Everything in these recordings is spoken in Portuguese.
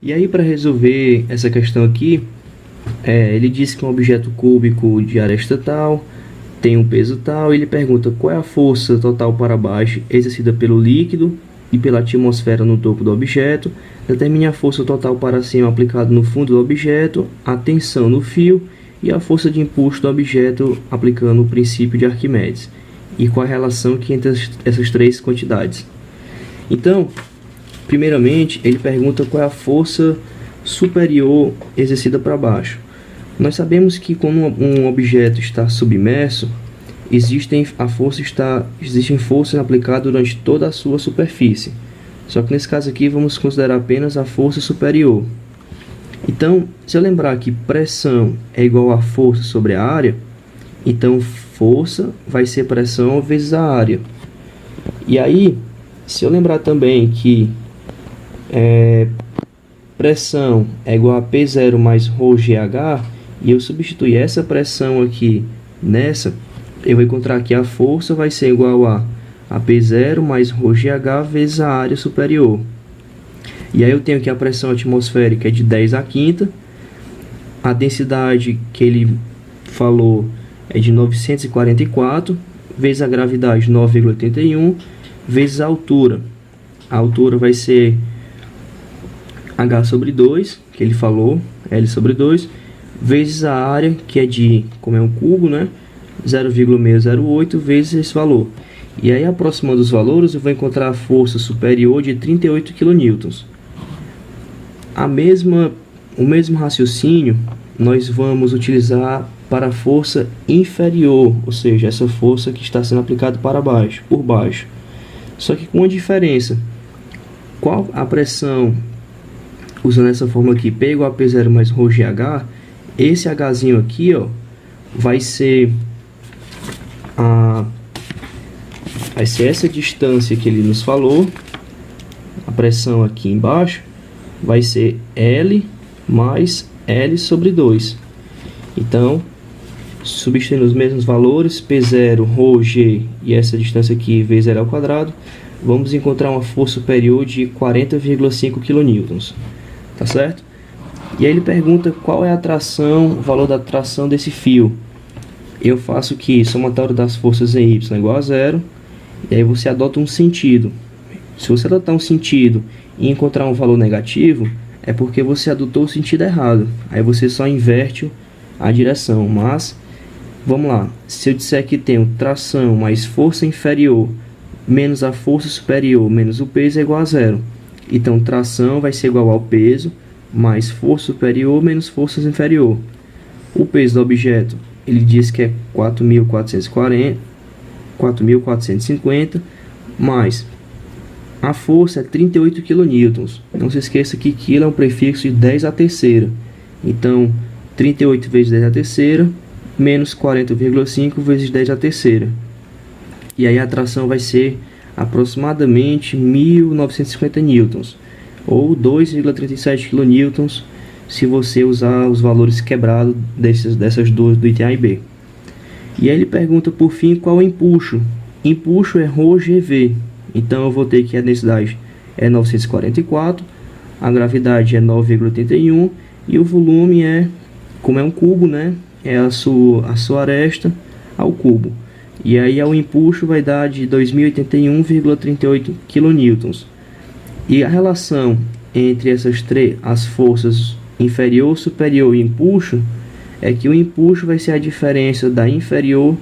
E aí, para resolver essa questão aqui, ele diz que um objeto cúbico de aresta tal tem um peso tal. Ele pergunta qual é a força total para baixo exercida pelo líquido e pela atmosfera no topo do objeto. Determine a força total para cima aplicada no fundo do objeto, a tensão no fio e a força de empuxo do objeto aplicando o princípio de Arquimedes. E qual a relação que entre essas três quantidades. Então, primeiramente, ele pergunta qual é a força superior exercida para baixo. Nós sabemos que quando um objeto está submerso, existem forças aplicadas durante toda a sua superfície. Só que nesse caso aqui vamos considerar apenas a força superior. Então, se eu lembrar que pressão é igual a força sobre a área, então força vai ser pressão vezes a área. E aí, se eu lembrar também que pressão é igual a P0 mais ρgh, e eu substituir essa pressão aqui nessa, eu vou encontrar que a força vai ser igual a P0 mais ρgh vezes a área superior. E aí eu tenho que a pressão atmosférica é de 10 a quinta, a densidade que ele falou é de 944, vezes a gravidade 9,81, vezes a altura. A altura vai ser H sobre 2, que ele falou, L sobre 2, vezes a área, que é de, como é um cubo, né, 0,608, vezes esse valor. E aí, aproximando os valores, eu vou encontrar a força superior de 38 kN. O mesmo raciocínio nós vamos utilizar para a força inferior, ou seja, essa força que está sendo aplicada para baixo, por baixo. Só que com uma diferença. Qual a pressão, usando essa fórmula aqui, P igual a P0 mais ρgh, esse Hzinho aqui, ó, vai ser essa distância que ele nos falou. A pressão aqui embaixo vai ser L mais L sobre 2. Então, substituindo os mesmos valores, P0, ρg e essa distância aqui vezes L ao quadrado, vamos encontrar uma força superior de 40,5 kN. Tá certo? E aí ele pergunta qual é a tração, o valor da tração desse fio. Eu faço que somatório das forças em y é igual a zero, e aí você adota um sentido. Se você adotar um sentido e encontrar um valor negativo, é porque você adotou o sentido errado. Aí você só inverte a direção. Mas, vamos lá, se eu disser que tenho tração mais força inferior menos a força superior menos o peso é igual a zero. Então, tração vai ser igual ao peso mais força superior menos força inferior. O peso do objeto, ele diz que é 4.450, mais a força é 38 kN. Não se esqueça que quilo é um prefixo de 10 à terceira. Então, 38 vezes 10 à terceira, menos 40,5 vezes 10 à terceira. E aí a tração vai ser aproximadamente 1.950 newtons, ou 2,37 kN, se você usar os valores quebrados dessas duas do item A e B. E aí ele pergunta por fim qual é o empuxo. Empuxo é ρgv. Então eu vou ter que a densidade é 944, a gravidade é 9,81 e o volume é, como é um cubo, né, é a sua aresta ao cubo. E aí o empuxo vai dar de 2081,38 kN. E a relação entre essas três, as forças inferior, superior e empuxo, é que o empuxo vai ser a diferença da inferior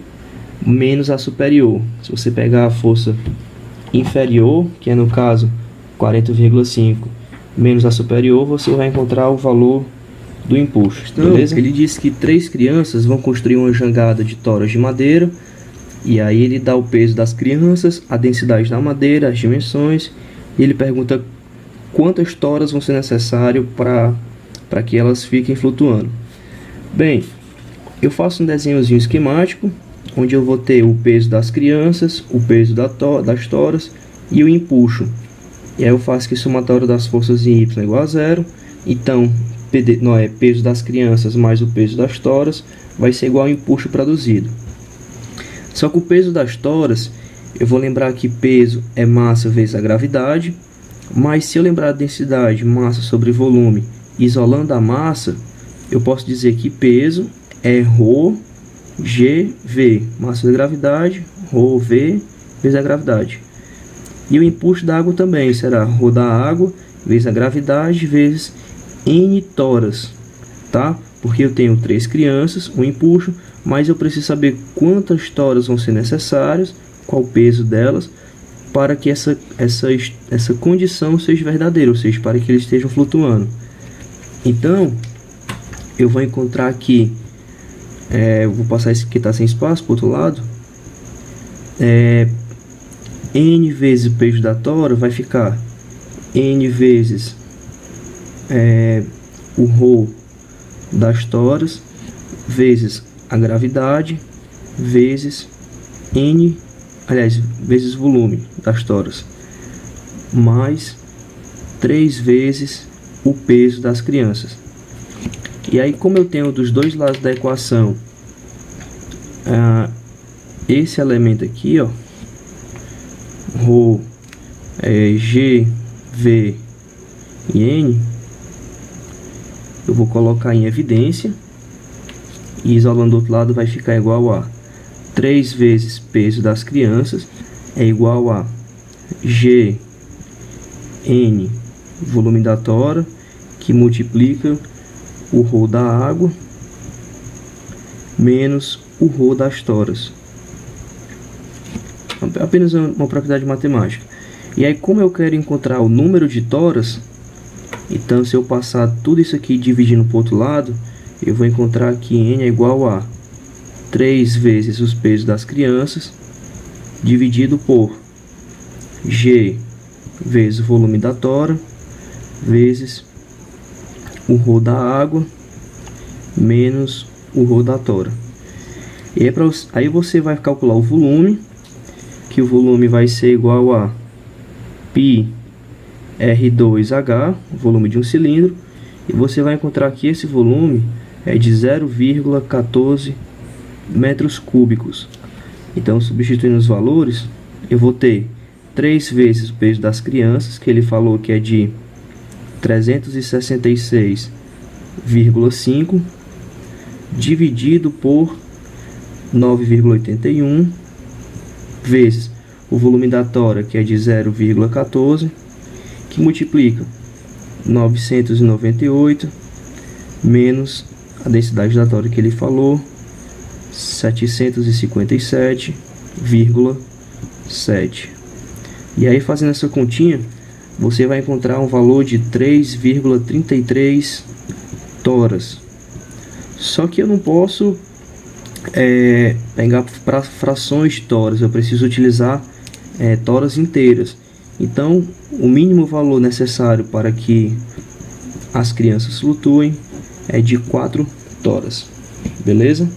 menos a superior. Se você pegar a força inferior, que é no caso 40,5, menos a superior, você vai encontrar o valor do empuxo. Então, beleza? Ele diz que 3 crianças vão construir uma jangada de toras de madeira, e aí ele dá o peso das crianças, a densidade da madeira, as dimensões, e ele pergunta quantas toras vão ser necessárias para que elas fiquem flutuando. Bem, eu faço um desenhozinho esquemático, onde eu vou ter o peso das crianças, o peso das toras e o empuxo. E aí eu faço que o somatório das forças em y é igual a zero. Então, peso das crianças mais o peso das toras vai ser igual ao empuxo produzido. Só que o peso das toras, eu vou lembrar que peso é massa vezes a gravidade. Mas se eu lembrar a densidade, massa sobre volume, isolando a massa, eu posso dizer que peso é ρ GV, massa da gravidade, ρV vezes a gravidade. E o empuxo da água também será ρ da água vezes a gravidade vezes N toras, tá? Porque eu tenho 3 crianças, um empuxo, mas eu preciso saber quantas toras vão ser necessárias, qual o peso delas, para que essa condição seja verdadeira, ou seja, para que eles estejam flutuando. Então, eu vou encontrar aqui, vou passar esse que está sem espaço para o outro lado, N vezes o peso da tora vai ficar N vezes o ρ das toras vezes a gravidade vezes vezes o volume das toras, mais 3 vezes o peso das crianças. E aí, como eu tenho dos dois lados da equação esse elemento aqui, ó, ρ, G, V e N, eu vou colocar em evidência, e isolando do outro lado vai ficar igual a 3 vezes peso das crianças é igual a G, N, volume da tora, que multiplica o ρ da água menos o ρ das toras. Apenas uma propriedade matemática. E aí, como eu quero encontrar o número de toras, então se eu passar tudo isso aqui dividindo para o outro lado, eu vou encontrar que N é igual a 3 vezes os pesos das crianças dividido por G vezes o volume da tora vezes o ρ da água menos o ρ da tora. E aí você vai calcular o volume, que o volume vai ser igual a π R2H, volume de um cilindro, e você vai encontrar que esse volume é de 0,14 metros cúbicos. Então, substituindo os valores, eu vou ter 3 vezes o peso das crianças, que ele falou que é de 366,5, dividido por 9,81, vezes o volume da tora, que é de 0,14, que multiplica 998, menos a densidade da tora que ele falou, 757,7. E aí, fazendo essa continha, você vai encontrar um valor de 3,33 toras. Só que eu não posso pegar para frações de toras, eu preciso utilizar toras inteiras. Então, o mínimo valor necessário para que as crianças flutuem é de 4 toras. Beleza?